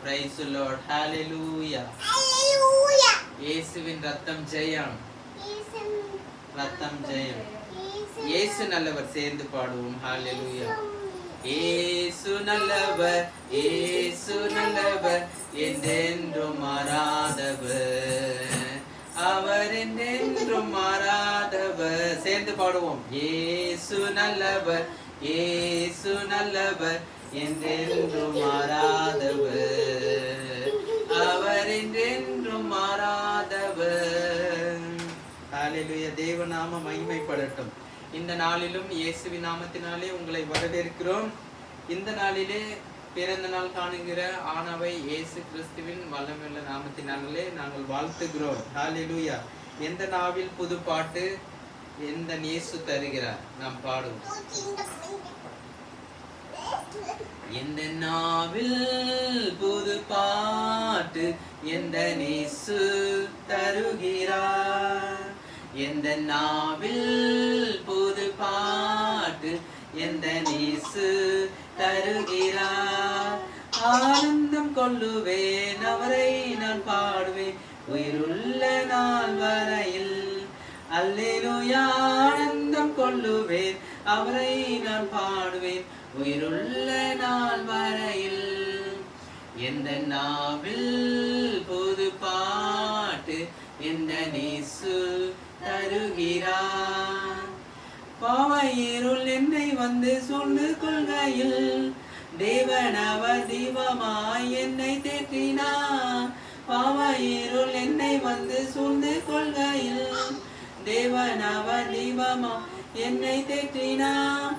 praise the Lord, hallelujah. இயேசுவின் ரத்தம் ஜெயம், ரத்தம் ஜெயம். இயேசு நல்லவர், சேர்ந்து பாடுவோம், hallelujah. இயேசு நல்லவர், இயேசு நல்லவர், என்றென்றும் மாறாதவர், அவர் என்றென்றும் மாறாதவர். சேர்ந்து பாடுவோம், இயேசு நல்லவர், இயேசு நல்லவர், என்றென்றும் மாறாதவர், அவர் என்றென்றும் மாறாதவர். ஹல்லேலூயா. தேவ நாம மகிமைப்படட்டும். இந்த நாளிலும் இயேசுவின் நாமத்தினாலே உங்களை வரவேற்கிறோம். இந்த நாளிலே பிறந்த நாள் காணுகிற ஆனவை இயேசு கிறிஸ்துவின் வல்லமையுள்ள நாமத்தினாலே நாங்கள் வாழ்த்துகிறோம். ஹல்லேலூயா. எந்த நாவில் புது பாட்டு எந்த இயேசு தருகிறார், நாம் பாடுவோம். எந்த நாவில் புது பாட்டு எந்த இயேசு தருகிறார், எந்த நாவில் புது பாட்டு எந்த இயேசு தருகிறார். ஆனந்தம் கொள்ளுவேன், அவரை நான் பாடுவேன் உயிருள்ள நாள் வரையில். அல்லேலூயா. ஆனந்தம் கொள்ளுவேன், அவரை நான் பாடுவேன் உயிருள்ள நாள் வரையில். எந்த நாவில் புது பாட்டு எந்த இயேசு தருகிறார். பாவ இருள் என்னை வந்து சூழ்ந்து கொள்கையில் தேவன் அவர் தீபமாய் என்னை தேற்றினார். பாவ இருள் என்னை வந்து சூழ்ந்து கொள்கையில் தேவன் அவர் தீபமாய் என்னை தேற்றினார்.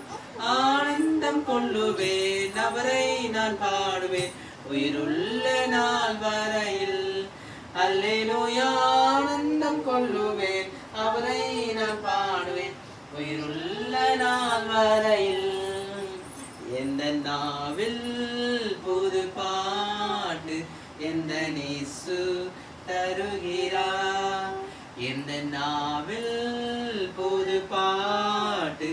ஆனந்தம் கொள்ளுவேன், அவரை நான் பாடுவேன் உயிருள்ள நாள் வரையில். அல்லேலூயா. ஆனந்தம் கொள்ளுவேன், அவரை நான் பாடுவேன் உயிருள்ள நாள் வரையில். எந்த நாவில் புது பாட்டு எந்த இயேசு தருகிறார், எந்த நாவில் புது பாட்டு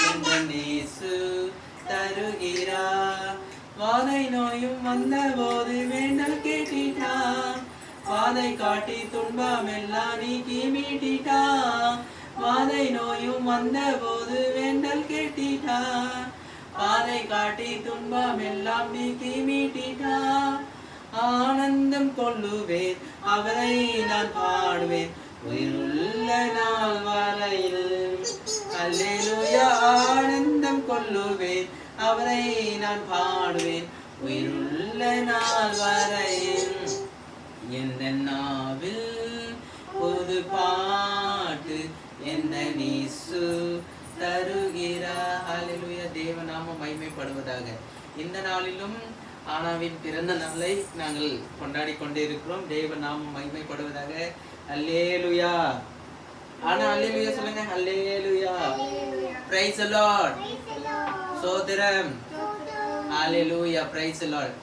எந்த இயேசு தருகிறார். வாதை நோயும் வந்த போது வேண்டல் கேட்டிட்டா, வாதை காட்டி துன்பம் எல்லாம் நீக்கி மீட்டிட்டா. வாதை நோயும் வந்த போது வேண்டல் கேட்டிட்டா, வாதை காட்டி துன்பம் எல்லாம் நீக்கி மீட்டிட்டா. ஆனந்தம் கொள்ளுவேன், அவரை நான் பாடுவேன் உயிருள்ள நாள் வரையில். அல்லேலூயா. ஆனந்தம் கொள்ளுவேன், அவரை நான் பாடுவேன் உயிருள்ள நாள் வரையில். எந்த நாவில் புது பாட்டு எந்த இயேசு தருகிறார். ஹல்லேலூயா. தேவ நாமம் மகிமைப்படுவதாக. இந்த நாளிலும் ஆனாவின் பிறந்த நாளை நாங்கள் கொண்டாடி கொண்டே இருக்கிறோம். தேவ நாமம் மகிமைப்படுவதாக. அல்லேலூயா. ஆனா அல்லேலூயா சொல்லுங்க. அல்லேலூயா. Praise the lord. சோதரம். Hallelujah. Praise the Lord.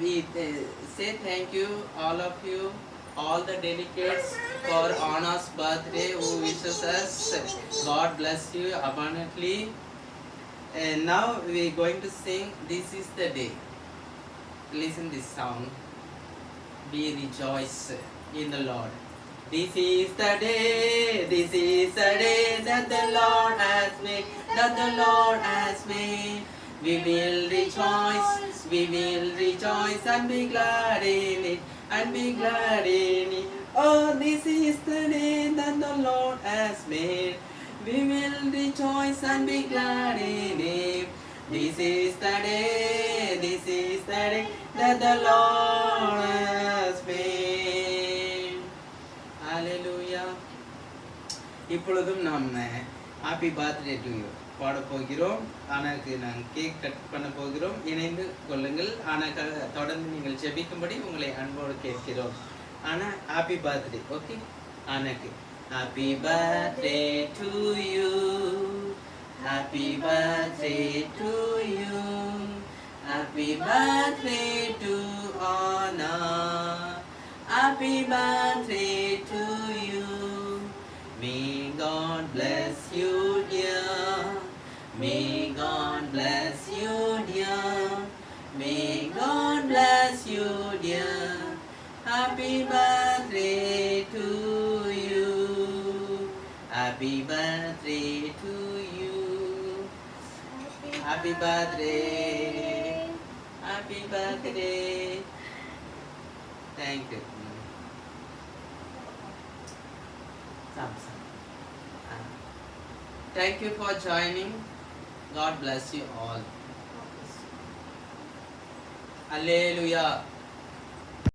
We say thank you all of you, all the delegates for Anna's birthday who wishes us. God bless you abundantly. And now we are going to sing This is the Day. Listen this song. Be rejoice in the Lord. This is the day, this is the day that the Lord has made, that the Lord has made. We will rejoice and be glad in it, and be glad in it. Oh, this is the day that the Lord has made. We will rejoice and be glad in it. This is the day, this is the day that the Lord has made. Hallelujah. இப்பொழுதும் நாம் happy birthday to you பாட போகிறோம். ஆனாக்கு நாங்கள் cake cut பண்ண போகிறோம். இணைந்து கொள்ளுங்கள். ஆனாக்க தொடர்ந்து நீங்கள் ஜெபிக்கும்படி உங்களை அன்போடு கேட்கிறோம். Anna happy birthday. ஓகே. ஆனாக்கு happy birthday to you, happy birthday to you, happy birthday to Anna, happy birthday to you. May God bless you, dear. May God bless you, dear. May God bless bless you, dear. Happy birthday to you. Happy birthday to you. Happy birthday. Happy birthday. Thank you. Thank you for joining. God bless you all. Hallelujah.